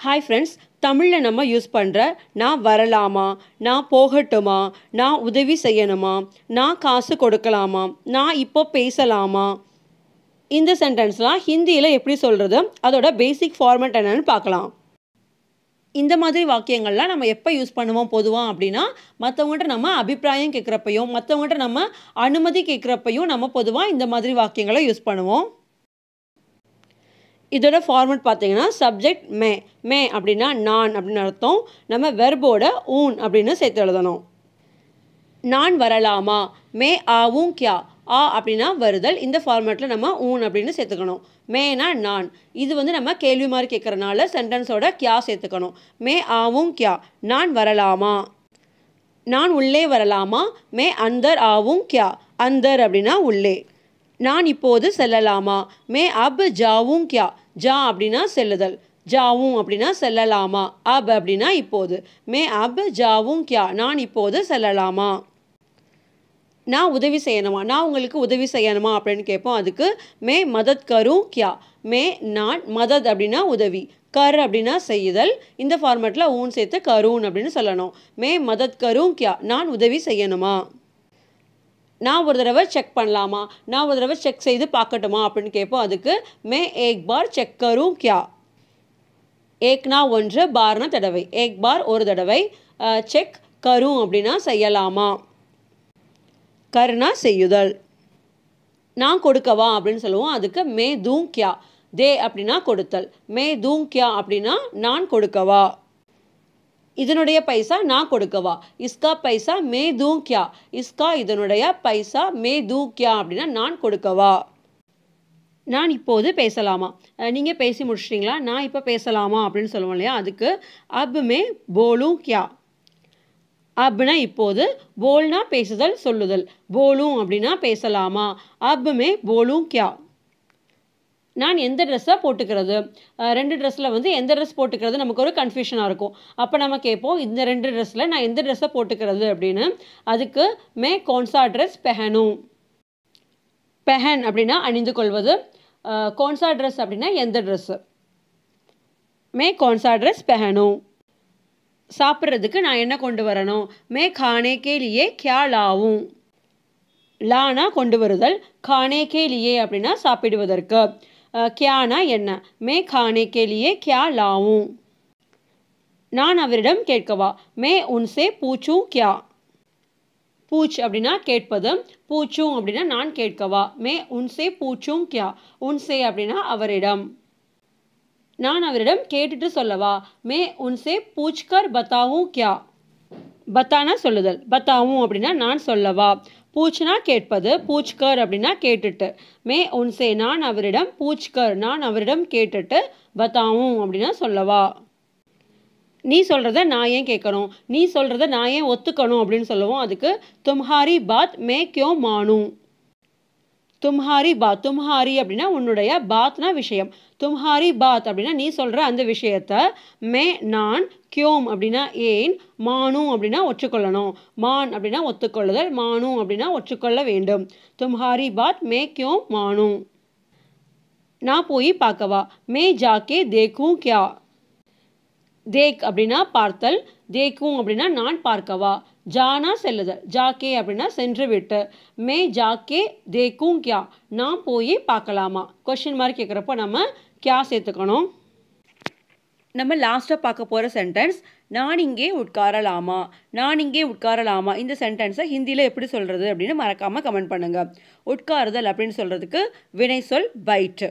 Hi friends, தமிழில் நம்ம use பண்ணுற நான் வரலாமா, நான் போகட்டுமா, நான் உதவி செய்யணுமா, நான் காசு கொடுக்கலாமா, நான் இப்போ பேசலாமா, இந்த சென்டென்ஸ்லாம் ஹிந்தியில் எப்படி சொல்கிறது, அதோட பேசிக் ஃபார்மேட் என்னன்னு பார்க்கலாம். இந்த மாதிரி வாக்கியங்கள்லாம் நம்ம எப்போ யூஸ் பண்ணுவோம் பொதுவாக அப்படின்னா, மற்றவங்கள்ட்ட நம்ம அபிப்பிராயம் கேட்குறப்பையும் மற்றவங்கள்ட்ட நம்ம அனுமதி கேட்குறப்பையும் நம்ம பொதுவாக இந்த மாதிரி வாக்கியங்களை யூஸ் பண்ணுவோம். இதோட ஃபார்மேட் பார்த்தீங்கன்னா சப்ஜெக்ட் மே அப்படின்னா நான் அப்படின்னு அர்த்தம். நம்ம வெர்போட ஊன் அப்படின்னு சேர்த்து எழுதணும். நான் வரலாமா, மே ஆவும் கியா, அப்படின்னா வருதல். இந்த ஃபார்மேட்டில் நம்ம ஊன் அப்படின்னு சேர்த்துக்கணும். மேனா நான், இது நம்ம கேள்வி மாதிரி கேட்குறனால சென்டென்ஸோட கியா சேர்த்துக்கணும். மே ஆவும் கியா, நான் வரலாமா. நான் உள்ளே வரலாமா, மே அந்தர் ஆவும் கியா, அந்தர் அப்படின்னா உள்ளே. நான் இப்போது செல்லலாமா, மே அப் ஜாவும் கியா, ஜா அப்படின்னா செல்லுதல், ஜாவும் அப்படின்னா செல்லலாமா, அப் அப்படின்னா இப்போது. மே அப் ஜாவும் கியா, நான் இப்போது செல்லலாமா. நான் உதவி செய்யணுமா, நான் உங்களுக்கு உதவி செய்யணுமா அப்படின்னு கேட்போம். அதுக்கு மே மதத் கரும் கியா, மே நான், மதத் அப்படின்னா உதவி, கர் அப்படின்னா செய்யுதல். இந்த ஃபார்மேட்டில் ஊன் சேர்த்து கரூன் அப்படின்னு சொல்லணும். மே மதத் கரும் கியா, நான் உதவி செய்யணுமா. நான் ஒரு தடவை செக் பண்ணலாமா, நான் ஒரு தடவை செக் செய்து பார்க்கட்டுமா அப்படின்னு கேட்போம். அதுக்கு மே ஏக் பார் செக் கரும் கியா. ஏக்னா ஒன்று, பார்னா தடவை. ஏக் பார் ஒரு தடவை, செக் கரும் அப்படின்னா செய்யலாமா, கர்னா செய்யுதல். நான் கொடுக்கவா அப்படின்னு சொல்லுவோம். அதுக்கு மே தூங் கியா, தே அப்படின்னா கொடுத்தல். மே தூங் கியா அப்படின்னா நான் கொடுக்கவா. இதனுடைய பைசா நான் கொடுக்கவா. இஸ்கா பைசா மே தூங் கியா, இஸ்கா இதனுடைய பைசா மே தூங் கியா அப்படின்னா நான் கொடுக்கவா. நான் இப்போது பேசலாமா, நீங்கள் பேசி முடிச்சிட்டிங்களா, நான் இப்போ பேசலாமா அப்படின்னு சொல்லுவோம் இல்லையா. அதுக்கு அப் மே போலும் கியா. அப்னா இப்போது, போல்னா பேசுதல் சொல்லுதல், போலும் அப்படின்னா பேசலாமா. அப் மே போலும் கியா. நான் எந்த ட்ரெஸ்ஸை போட்டுக்கிறது, ரெண்டு ட்ரெஸ்ஸில் எந்த ட்ரெஸ் போட்டுக்கிறது நமக்கு ஒரு கன்ஃபியூஷனாக இருக்கும். அப்போ நம்ம கேட்போம் இந்த ரெண்டு ட்ரெஸ்ஸில் நான் எந்த ட்ரெஸ்ஸை போட்டுக்கிறது அப்படின்னு. அதுக்கு மே கோன்சா ட்ரெஸ் பெஹனும். பெஹன் அப்படின்னா அணிந்து கொள்வது, கோன்சா ட்ரெஸ் அப்படின்னா எந்த ட்ரெஸ்ஸு. மே கோன்சா ட்ரெஸ் பெஹனும். சாப்பிட்றதுக்கு நான் என்ன கொண்டு வரணும், மே கானே கே லியே கியா லாவும். லானா கொண்டு வருதல், கானே கே லியே அப்படின்னா சாப்பிடுவதற்கு, கியானா என்ன, மே கானே கே லியே கியா லாவும். நான் அவரிடம் கேட்கவா, மே உன்சே பூச்சும் கியா. பூச் அப்படின்னா கேட்பது, பூச்சும் அப்படின்னா நான் கேட்கவா. மே உன்சே பூச்சும் கியா, உன்சே அப்படின்னா அவரிடம். நான் அவரிடம் கேட்டுட்டு சொல்லவா, மே உன்சே பூச்கர் பத்தாவும் கியா. பத்தானா சொல்லுதல், பத்தாவும் அப்படின்னா நான் சொல்லவா. பூச்னா கேட்பது, பூச்கர் அப்படின்னா கேட்டுட்டு. மே உன்சே நான் அவரிடம், பூச்கர் நான் அவரிடம் கேட்டுட்டு, பத்தாவும் அப்படின்னா சொல்லவா. நீ சொல்கிறத நான் ஏன் கேட்கணும், நீ சொல்கிறத நான் ஏன் ஒத்துக்கணும் அப்படின்னு சொல்லுவோம். அதுக்கு தும்ஹாரி பாத் மே கியோ மானும். தும்ஹாரி பாத், தும்ஹாரி அப்படின்னா உன்னுடைய, பாத்னா விஷயம், தும்ஹாரி பாத் அப்படின்னா நீ சொல்கிற அந்த விஷயத்த, மே நான், கியோம் அப்படின்னா ஏன், மானும் அப்படின்னா ஒற்றுக்கொள்ளணும், மான் அப்படின்னா ஒத்துக்கொள்ளுதல், மானும் அப்படின்னா ஒற்றுக்கொள்ள வேண்டும். தும்ஹாரி பாத் மே கியோம் மானும். நான் போய் பார்க்கவா, மே ஜாக்கே தேக்கும் கியா. தேக் அப்படின்னா பார்த்தல், தேக்கும் அப்படின்னா நான் பார்க்கவா. ஜானா செல்லுதல், ஜாக்கே அப்படின்னா சென்று விட்டு. மே ஜாக்கே தேக்கும் கியா, நான் போய் பார்க்கலாமா. கொஷின் மாதிரி கேட்குறப்போ நம்ம கியா சேர்த்துக்கணும். நம்ம லாஸ்ட்டாக பார்க்க போகிற சென்டென்ஸ் நான் இங்கே உட்காரலாமா, நான் இங்கே உட்காரலாமா. இந்த சென்டென்ஸை ஹிந்தியில் எப்படி சொல்கிறது அப்படின்னு மறக்காமல் கமெண்ட் பண்ணுங்கள். உட்காருதல் அப்படின்னு சொல்கிறதுக்கு வினை சொல் பைட்.